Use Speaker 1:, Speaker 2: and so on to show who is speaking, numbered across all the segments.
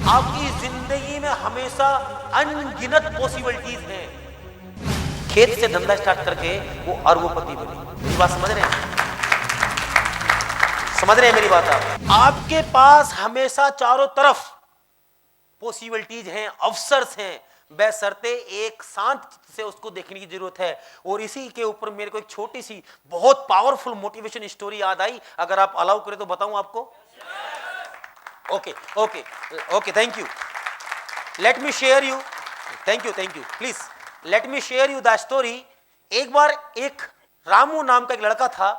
Speaker 1: आपकी जिंदगी में हमेशा अनगिनत पॉसिबिलिटीज हैं। खेत से धंधा स्टार्ट करके वो अरबोपति बने। मेरी बात समझ रहे हैं? समझ रहे हैं मेरी बात? आपके पास हमेशा चारों तरफ पॉसिबिलिटीज हैं, अवसर्स हैं, बशर्ते एक शांत चित्त से उसको देखने की जरूरत है। और इसी के ऊपर मेरे को एक छोटी सी बहुत पावरफुल मोटिवेशन स्टोरी याद आई, अगर आप अलाउ करें तो बताऊं आपको? Okay okay okay, thank you, let me share you, thank you please let me share you the story. एक बार एक रामू नाम का एक लड़का था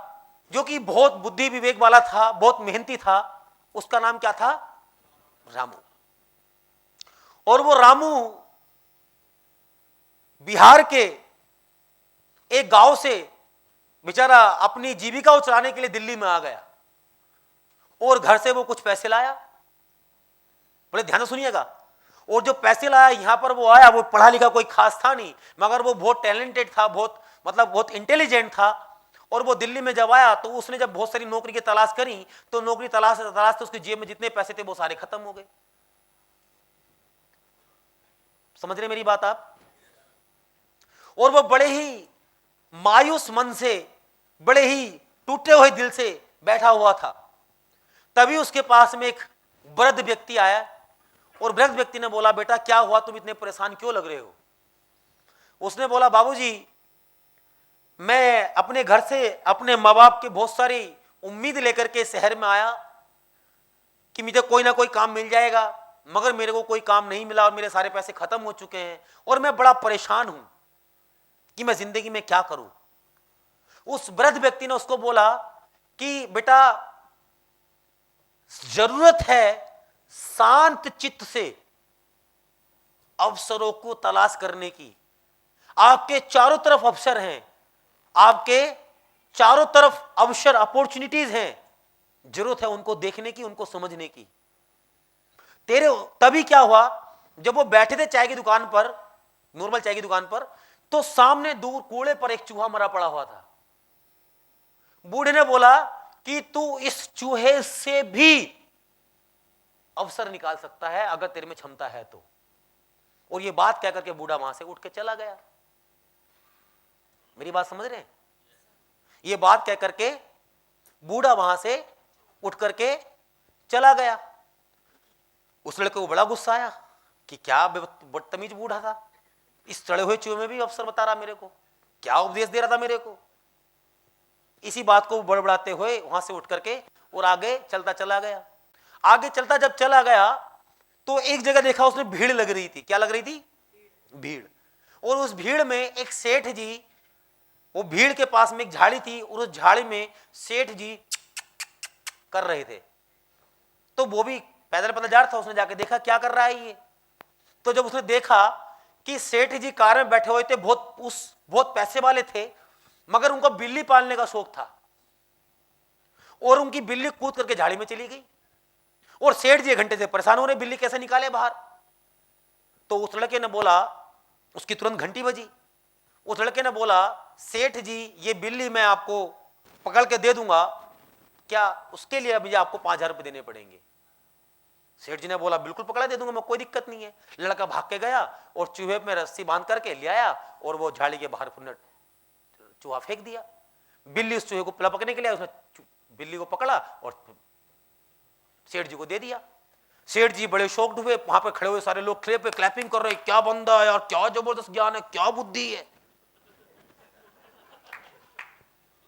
Speaker 1: जो कि बहुत बुद्धि विवेक वाला था, बहुत मेहनती था। उसका नाम क्या था? रामू। और वो रामू बिहार के एक गांव से बेचारा अपनी जीविका को चलाने के लिए दिल्ली में आ गया और घर से वो कुछ पैसे लाया। बड़े ध्यान से सुनिएगा। और जो पैसे लाया यहां पर वो आया, वो पढ़ा लिखा कोई खास था नहीं, मगर वो बहुत टैलेंटेड था, बहुत इंटेलिजेंट था। और वो दिल्ली में जब आया तो उसने जब बहुत सारी नौकरी की तलाश करी तो नौकरी तलाश तो उसकी जेब में जितने पैसे थे वो सारे खत्म हो गए। समझ रहे मेरी बात आप? और वो बड़े ही मायूस मन से, बड़े ही टूटे हुए दिल से बैठा हुआ था। तभी उसके पास में एक वृद्ध व्यक्ति आया और वृद्ध व्यक्ति ने बोला, बेटा क्या हुआ, तुम इतने परेशान क्यों लग रहे हो? उसने बोला, बाबूजी मैं अपने घर से अपने माँ बाप की बहुत सारी उम्मीद लेकर के शहर में आया कि मुझे कोई ना कोई काम मिल जाएगा, मगर मेरे को कोई काम नहीं मिला और मेरे सारे पैसे खत्म हो चुके हैं और मैं बड़ा परेशान हूं कि मैं जिंदगी में क्या करूं। उस वृद्ध व्यक्ति ने उसको बोला कि बेटा जरूरत है शांत चित्त से अवसरों को तलाश करने की। आपके चारों तरफ अवसर हैं, आपके चारों तरफ अवसर, अपॉर्चुनिटीज हैं, जरूरत है उनको देखने की, उनको समझने की। तभी क्या हुआ, जब वो बैठे थे चाय की दुकान पर, नॉर्मल चाय की दुकान पर, तो सामने दूर कूड़े पर एक चूहा मरा पड़ा हुआ था। बूढ़े ने बोला कि तू इस चूहे से भी अवसर निकाल सकता है अगर तेरे में क्षमता है तो। और ये बात कह करके बूढ़ा वहां से उठ के चला गया। मेरी बात समझ रहे हैं? ये बात कह करके बूढ़ा वहां से उठ करके चला गया। उस लड़के को बड़ा गुस्सा आया कि क्या बदतमीज बूढ़ा था, इस चढ़े हुए चूहे में भी अवसर बता रहा मेरे को, क्या उपदेश दे रहा था मेरे को। इसी बात को बड़बड़ाते हुए वहां से उठ करके और आगे चलता चला गया। आगे चलता जब चला गया तो एक जगह देखा उसने भीड़ लग रही थी। क्या लग रही थी? भीड़। और उस भीड़ में एक सेठ जी, वो भीड़ के पास में एक झाड़ी थी और उस झाड़ी में सेठ जी कर रहे थे। तो वो भी पैदल पैदल जा रहा था, उसने जाके देखा क्या कर रहा है ये। तो जब उसने देखा कि सेठ जी कार में बैठे हुए थे, बहुत पैसे वाले थे, मगर उनका बिल्ली पालने का शौक था और उनकी बिल्ली कूद करके झाड़ी में चली गई और सेठ जी 1 घंटे से परेशान हो रहे, बिल्ली कैसे निकाले बाहर। तो उस लड़के ने बोला, उसकी तुरंत घंटी बजी। उस लड़के ने बोला, सेठ जी ये बिल्ली मैं आपको पकड़ के दे दूंगा, क्या उसके लिए अभी आपको 5000 रुपए देने पड़ेंगे? सेठ जी ने बोला, बिल्कुल पकड़ा दे दूंगा मैं, कोई दिक्कत नहीं है। लड़का भाग के गया और चूहे में रस्सी बांध करके ले आया और वो झाड़ी के बाहर चूहा फेंक दिया। बिल्ली उस चूहे को पकड़ने के लिए उसने बिल्ली को पकड़ा और सेठ जी को दे दिया। सेठ जी बड़े शॉक्ड हुए, वहां पे खड़े हुए सारे लोग क्लेप पे क्लैपिंग कर रहे, क्या बंदा है यार, क्या जबरदस्त ज्ञान है, क्या बुद्धि है।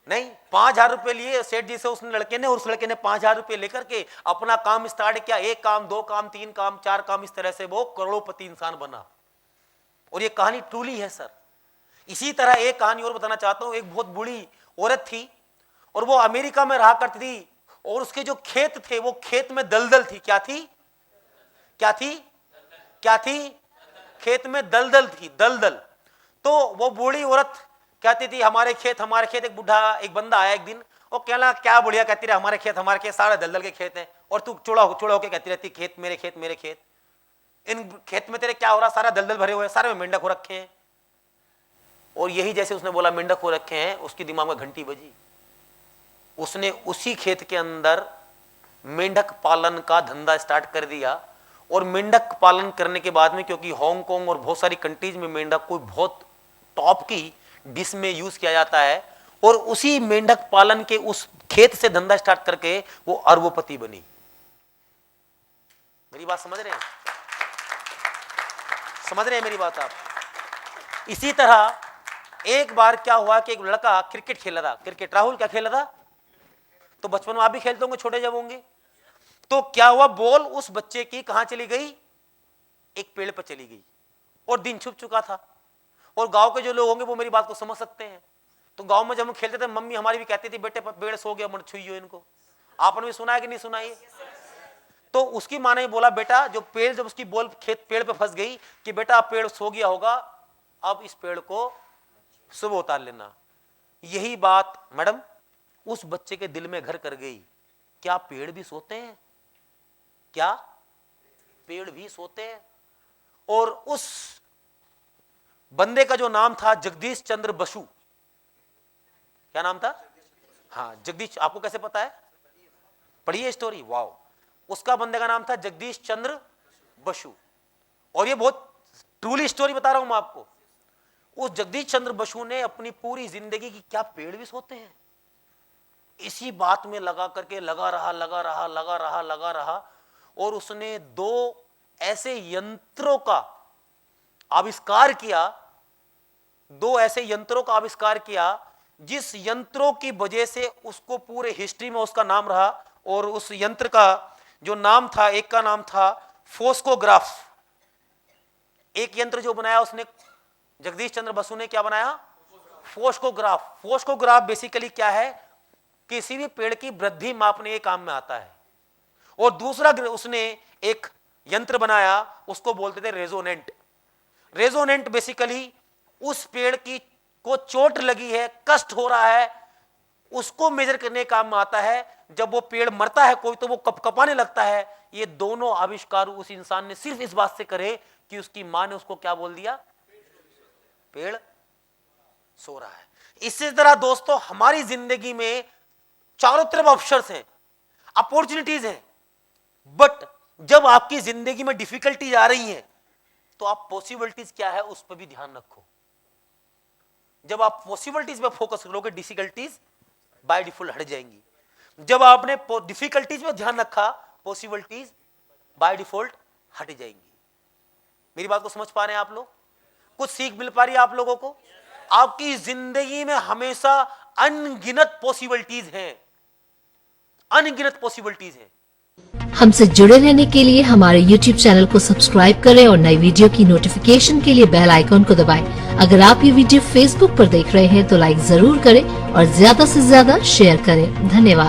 Speaker 1: नहीं, 5000 रुपए लिए सेठ जी से उस लड़के ने, और उस लड़के ने 5000 रुपए लेकर के अपना काम स्टार्ट किया। 1 काम, 2 काम, 3 काम, 4 काम, इस तरह से वो करोड़पति इंसान बना। और ये कहानी ट्रूली है सर। इसी तरह एक कहानी और बताना चाहता हूं। एक बहुत बूढ़ी औरत थी और वो अमेरिका में रहा करती थी और उसके जो खेत थे वो खेत में दलदल थी। क्या थी? क्या थी? क्या थी? खेत में दलदल थी, दलदल। तो वो बूढ़ी औरत कहती थी, हमारे खेत। एक बुढ़ा, एक बंदा आया एक दिन, वो कहना क्या बुढ़िया कहती रहे, हमारे खेत सारे दलदल के खेत हैं और तू चूड़ा होके कहती रहती खेत मेरे खेत मेरे खेत। इन खेत में तेरे क्या हो रहा, सारा दलदल भरे हुए, सारे में मेंढक हो रखे हैं। और यही जैसे उसने बोला मेंढक हो रखे हैं, उसकी दिमाग में घंटी बजी। उसने उसी खेत के अंदर मेंढक पालन का धंधा स्टार्ट कर दिया और मेंढक पालन करने के बाद में, क्योंकि हांगकांग और बहुत सारी कंट्रीज में मेंढक को बहुत टॉप की डिश में यूज किया जाता है, और उसी मेंढक पालन के उस खेत से धंधा स्टार्ट करके वो अरबोपति बनी। मेरी बात समझ रहे हैं? समझ रहे हैं मेरी बात आप? इसी तरह एक बार क्या हुआ कि एक लड़का क्रिकेट खेल रहा था। क्रिकेट, राहुल क्या खेल रहा था? तो बचपन में आप भी खेलते होंगे छोटे जब होंगे। तो क्या हुआ, बॉल उस बच्चे की कहां चली गई? एक पेड़ पर चली गई, और दिन छुप चुका था। और गांव के जो लोग होंगे वो मेरी बात को समझ सकते हैं। तो गांव में जब हम खेलते थे, मम्मी हमारी भी कहती थी बेटे पेड़ सो गया, मत छुइयो इनको। आपने भी सुना है कि नहीं सुना ये? तो उसकी माँ ने बोला बेटा, जो पेड़, जब उसकी बॉल खेत पेड़ पे फंस गई, कि बेटा पेड़ सो गया होगा, अब इस पेड़ को सुबह उतार लेना। यही बात मैडम उस बच्चे के दिल में घर कर गई। क्या पेड़ भी सोते हैं? क्या पेड़ भी सोते हैं? और उस बंदे का जो नाम था जगदीश चंद्र बसु। क्या नाम था? हाँ, जगदीश। आपको कैसे पता है? पढ़िए स्टोरी। वाओ, उसका बंदे का नाम था जगदीश चंद्र बसु। और ये बहुत ट्रूली स्टोरी बता रहा हूं मैं आपको। उस जगदीश चंद्र बसु ने अपनी पूरी जिंदगी की, क्या पेड़ भी सोते हैं, इसी बात में लगा करके लगा रहा, और उसने 2 ऐसे यंत्रों का आविष्कार किया, 2 ऐसे यंत्रों का आविष्कार किया जिस यंत्रों की वजह से उसको पूरे हिस्ट्री में उसका नाम रहा। और उस यंत्र का जो नाम था, एक का नाम था फोस्कोग्राफ। एक यंत्र जो बनाया उसने, जगदीश चंद्र बसु ने क्या बनाया? फोस्कोग्राफ। फोस्कोग्राफ बेसिकली क्या है? किसी भी पेड़ की वृद्धि मापने के काम में आता है। और दूसरा उसने एक यंत्र बनाया, उसको बोलते थे रेजोनेंट। रेजोनेंट बेसिकली उस पेड़ की को चोट लगी है, कष्ट हो रहा है, उसको मेजर करने का काम में आता है। जब वो पेड़ मरता है कोई, तो वो कपकपाने लगता है। ये दोनों आविष्कार उस इंसान ने सिर्फ इस बात से करे कि उसकी मां ने उसको क्या बोल दिया? पेड़ सो रहा है। इसी तरह दोस्तों हमारी जिंदगी में चारों तरफ अवसर हैं, अपॉर्चुनिटीज हैं, बट जब आपकी जिंदगी में डिफिकल्टीज आ रही हैं, तो आप पॉसिबिलिटीज क्या है उस पर भी ध्यान रखो। जब आप पॉसिबिलिटीज पे फोकस करोगे, डिफिकल्टीज बाय डिफॉल्ट हट जाएंगी। जब आपने डिफिकल्टीज पे ध्यान रखा, पॉसिबिलिटीज बाय डिफॉल्ट हट जाएंगी। मेरी बात को समझ पा रहे हैं आप लोग? कुछ सीख मिल पा रही है आप लोगों को? आपकी जिंदगी में हमेशा अनगिनत पॉसिबिलिटीज हैं, अनगिनत पॉसिबिलिटीज हैं।
Speaker 2: हमसे जुड़े रहने के लिए हमारे YouTube चैनल को सब्सक्राइब करें और नई वीडियो की नोटिफिकेशन के लिए बेल आइकॉन को दबाएं। अगर आप ये वीडियो Facebook पर देख रहे हैं तो लाइक जरूर करें और ज्यादा से ज्यादा शेयर करें। धन्यवाद।